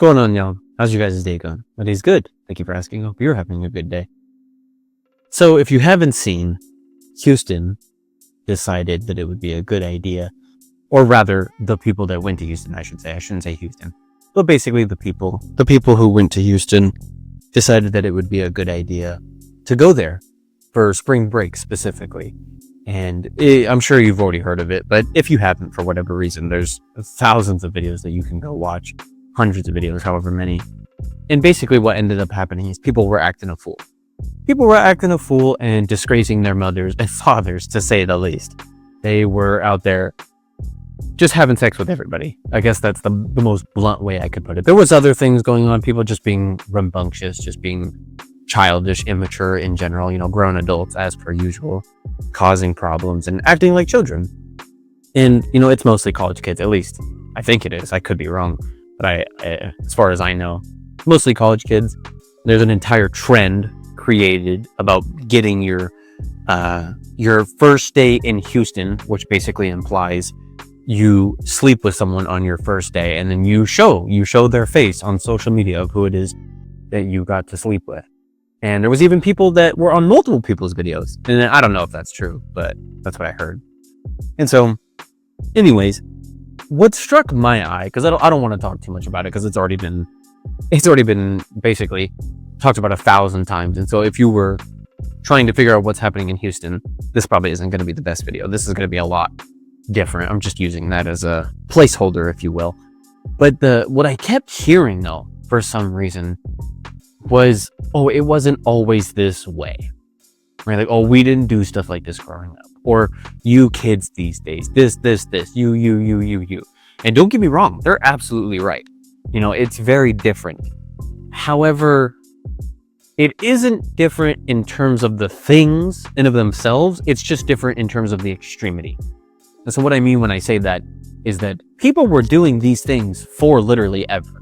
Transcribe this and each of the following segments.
going on, y'all? How's your guys' day going? My day's good. Thank you for asking. Hope you're having a good day. So if you haven't seen, Houston decided that it would be a good idea, or rather, the people that went to Houston, I should say. I shouldn't say Houston. But basically the people who went to Houston decided that it would be a good idea to go there for spring break specifically. And I'm sure you've already heard of it, but if you haven't, for whatever reason, there's thousands of videos that you can go watch, hundreds of videos, however many. And basically what ended up happening is people were acting a fool. People were acting a fool and disgracing their mothers and fathers, to say the least. They were out there just having sex with everybody. I guess that's the most blunt way I could put it. There was other things going on, people just being rambunctious, just being childish, immature in general, grown adults as per usual, causing problems and acting like children. And, it's mostly college kids, at least. I think it is. I could be wrong. But as far as I know, mostly college kids. There's an entire trend created about getting your first day in Houston, which basically implies you sleep with someone on your first day, and then you show their face on social media of who it is that you got to sleep with. And there was even people that were on multiple people's videos. And I don't know if that's true, but that's what I heard. And so, anyways, what struck my eye, because I don't want to talk too much about it, because it's already been basically talked about 1,000 times. And so if you were trying to figure out what's happening in Houston, this probably isn't going to be the best video. This is going to be a lot different. I'm just using that as a placeholder, if you will. But what I kept hearing, though, for some reason, was, it wasn't always this way, right? Like, we didn't do stuff like this growing up, or you kids these days, this, you. And don't get me wrong, they're absolutely right. It's very different. However, it isn't different in terms of the things in of themselves. It's just different in terms of the extremity. And so what I mean when I say that is that people were doing these things for literally ever.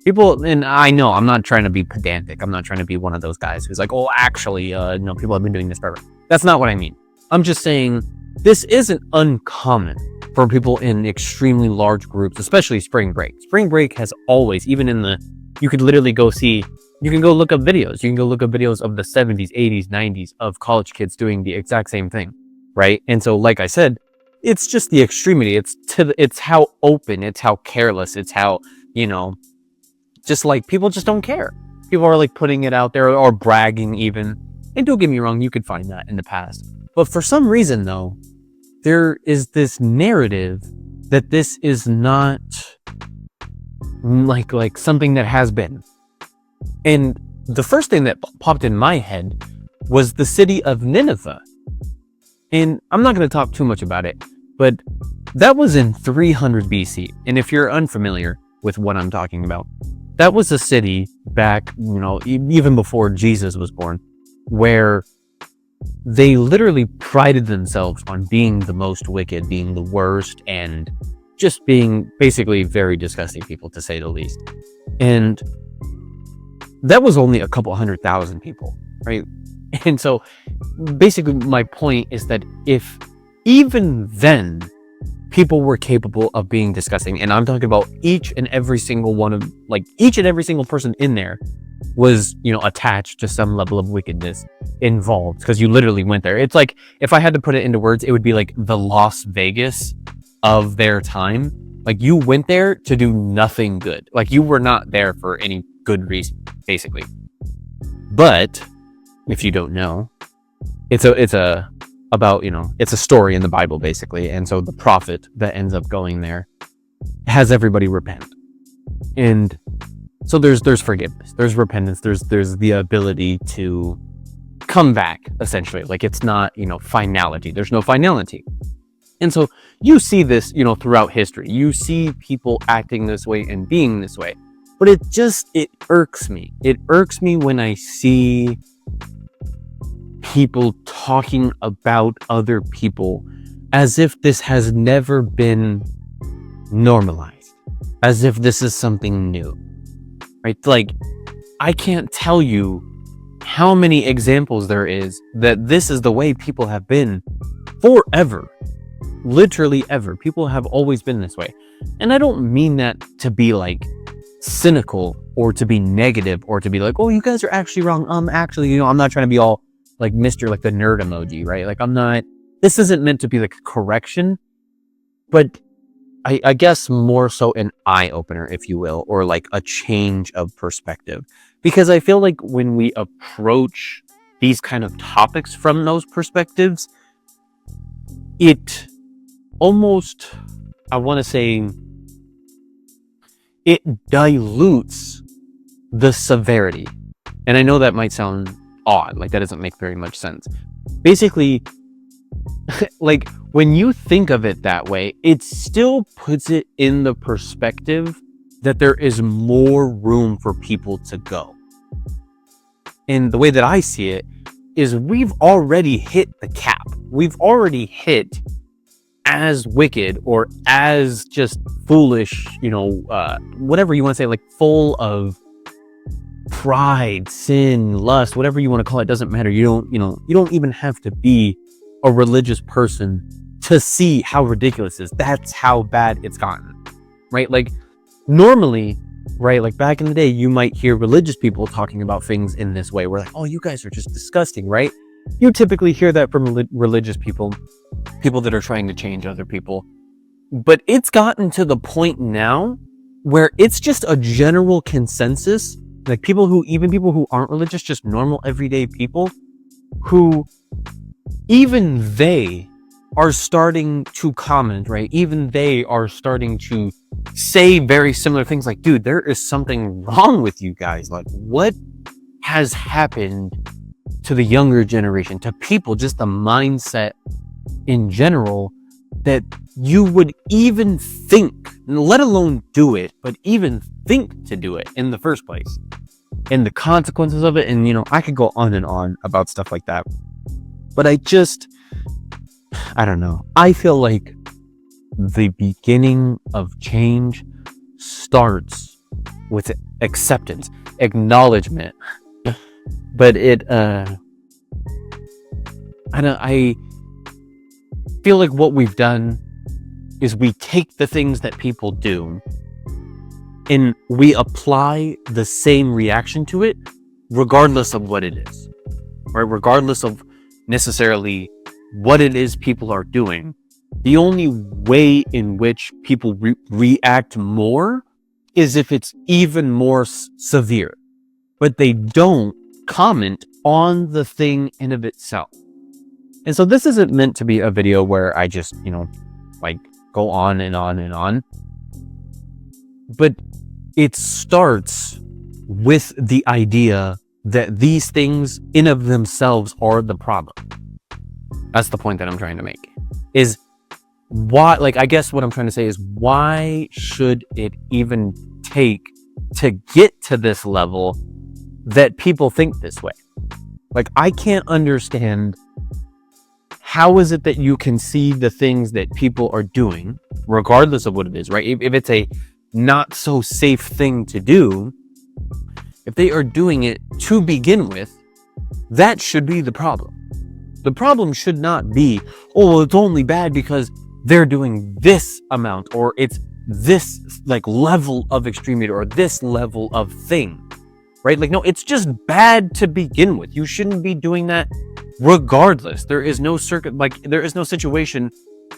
People, and I know I'm not trying to be pedantic. I'm not trying to be one of those guys who's like, actually, people have been doing this forever. That's not what I mean. I'm just saying this isn't uncommon for people in extremely large groups, especially spring break. Spring break has always, you could literally you can go look up videos. You can go look up videos of the 70s, 80s, 90s of college kids doing the exact same thing, right? And so, like I said, it's just the extremity. It's how open, it's how careless, it's how, just like people just don't care. People are like putting it out there or bragging even. And don't get me wrong, you could find that in the past. But for some reason, though, there is this narrative that this is not like something that has been. And the first thing that popped in my head was the city of Nineveh. And I'm not going to talk too much about it, but that was in 300 BC. And if you're unfamiliar with what I'm talking about, that was a city back, even before Jesus was born, where they literally prided themselves on being the most wicked, being the worst, and just being basically very disgusting people, to say the least. And that was only a couple 100,000 people, right? And so basically my point is that if even then people were capable of being disgusting, and I'm talking about each and every single person in there was, attached to some level of wickedness involved, because you literally went there. It's like, if I had to put it into words, it would be like the Las Vegas of their time. Like, you went there to do nothing good. Like, you were not there for any good reason, basically. But if you don't know, it's a story in the Bible, basically. And so the prophet that ends up going there has everybody repent. And so there's forgiveness, there's repentance, there's the ability to come back, essentially. Like, it's not, finality. There's no finality. And so you see this, throughout history. You see people acting this way and being this way. But it irks me. It irks me when I see people talking about other people as if this has never been normalized, as if this is something new, right? Like, I can't tell you how many examples there is that this is the way people have been forever. Literally ever. People have always been this way. And I don't mean that to be like cynical or to be negative or to be like, oh, you guys are actually wrong. Actually, I'm not trying to be all like Mr. like the nerd emoji, right? Like this isn't meant to be like a correction, but I guess more so an eye opener, if you will, or like a change of perspective. Because I feel like when we approach these kind of topics from those perspectives, it almost, I want to say, it dilutes the severity. And I know that might sound odd, like that doesn't make very much sense. Basically, like when you think of it that way, it still puts it in the perspective that there is more room for people to go. And the way that I see it is we've already hit the cap. We've already hit as wicked or as just foolish, whatever you want to say, like full of pride, sin, lust, whatever you want to call it, doesn't matter. You don't even have to be a religious person to see how ridiculous it is. That's how bad it's gotten, right? Like normally, right, like back in the day, you might hear religious people talking about things in this way. We're like, oh, you guys are just disgusting, right? You typically hear that from religious people that are trying to change other people. But it's gotten to the point now where it's just a general consensus, like people who aren't religious, just normal everyday people, who even they are starting to comment, right? Even they are starting to say very similar things like, dude, there is something wrong with you guys. Like, what has happened to the younger generation, to people, just the mindset in general, that you would even think, let alone do it, but even think to do it in the first place, and the consequences of it. And I could go on and on about stuff like that, but I don't know. I feel like the beginning of change starts with acceptance, acknowledgement. But I feel like what we've done is we take the things that people do and we apply the same reaction to it, regardless of what it is, right? Regardless of necessarily what it is people are doing. The only way in which people react more is if it's even more severe, but they don't comment on the thing in of itself. And so this isn't meant to be a video where I just, like go on and on and on, but it starts with the idea that these things in of themselves are the problem. That's the point that I'm trying to make, is why, like, I guess what I'm trying to say is, why should it even take to get to this level that people think this way? Like, I can't understand, how is it that you can see the things that people are doing, regardless of what it is, right? If it's a not so safe thing to do, if they are doing it to begin with, that should be the problem. The problem should not be, oh, well, it's only bad because they're doing this amount, or it's this like level of extremity, or this level of thing, right? Like, no, it's just bad to begin with. You shouldn't be doing that regardless. There is no there is no situation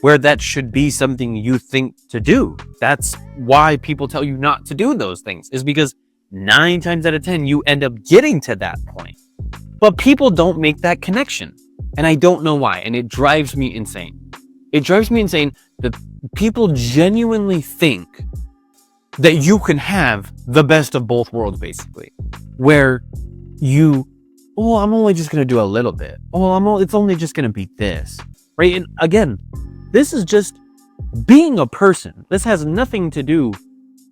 where that should be something you think to do. That's why people tell you not to do those things, is because 9 times out of 10, you end up getting to that point. But people don't make that connection. And I don't know why. And it drives me insane. It drives me insane that people genuinely think that you can have the best of both worlds, basically. Where I'm only just going to do a little bit. It's only just going to be this. Right? And again, this is just being a person. This has nothing to do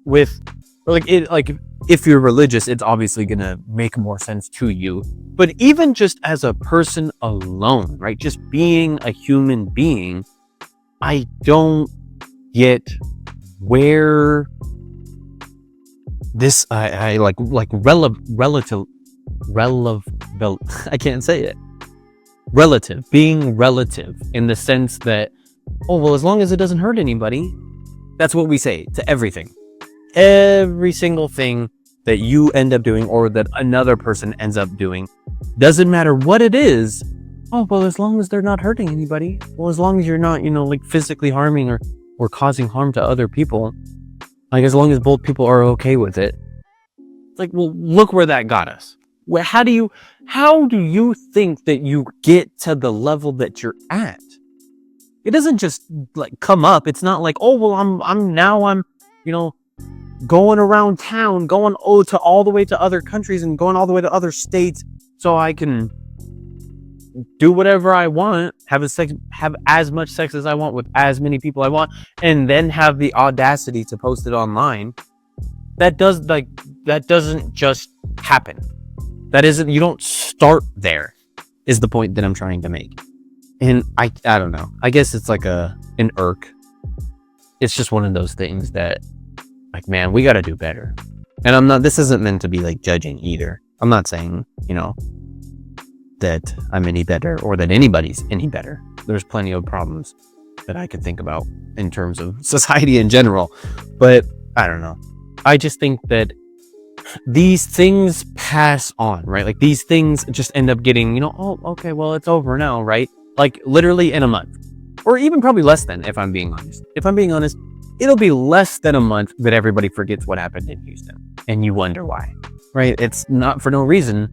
with, if you're religious, it's obviously going to make more sense to you. But even just as a person alone, right? Just being a human being, I don't get where this, relative, I can't say it. Being relative in the sense that, oh, well, as long as it doesn't hurt anybody, that's what we say to everything. every single thing that you end up doing or that another person ends up doing, doesn't matter what it is. Oh, well, as long as they're not hurting anybody. Well, as long as you're not, like physically harming or causing harm to other people. Like, as long as both people are okay with it. It's like, well, look where that got us. How do you think that you get to the level that you're at? It doesn't just like come up. It's not like, oh, well, I'm going around town, going to all the way to other countries and going all the way to other states so I can do whatever I want, have as much sex as I want with as many people I want, and then have the audacity to post it online. That doesn't just happen. You don't start there, is the point that I'm trying to make. And I don't know. I guess it's like an irk. It's just one of those things that, like, man, we got to do better. And this isn't meant to be like judging either. I'm not saying, that I'm any better or that anybody's any better. There's plenty of problems that I could think about in terms of society in general. But I don't know. I just think that these things pass on, right? Like, these things just end up getting, oh, okay, well, it's over now, right? Like, literally in a month. Or even probably less than, if I'm being honest. If I'm being honest, it'll be less than a month that everybody forgets what happened in Houston. And you wonder why, right? It's not for no reason.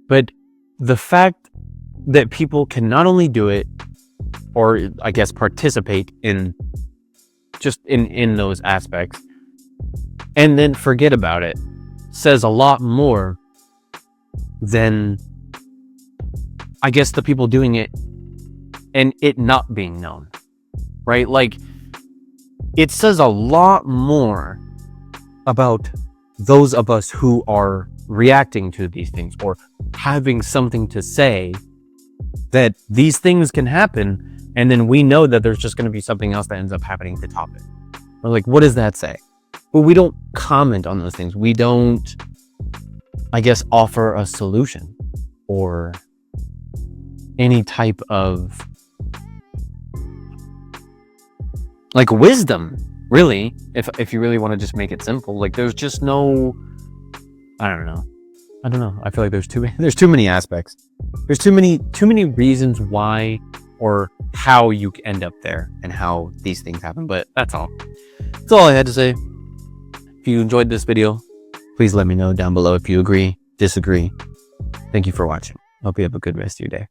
But the fact that people can not only do it, or I guess participate in those aspects, and then forget about it, says a lot more than, I guess, the people doing it and it not being known, right? Like, it says a lot more about those of us who are reacting to these things or having something to say, that these things can happen, and then we know that there's just going to be something else that ends up happening to top it. We're like, what does that say? Well, we don't comment on those things. We don't, I guess, offer a solution or any type of like wisdom, really. If you really want to just make it simple, like, there's just no, I don't know. I feel like there's too many aspects. There's too many reasons why or how you end up there and how these things happen. But that's all. That's all I had to say. If you enjoyed this video, please let me know down below if you agree, disagree. Thank you for watching. Hope you have a good rest of your day.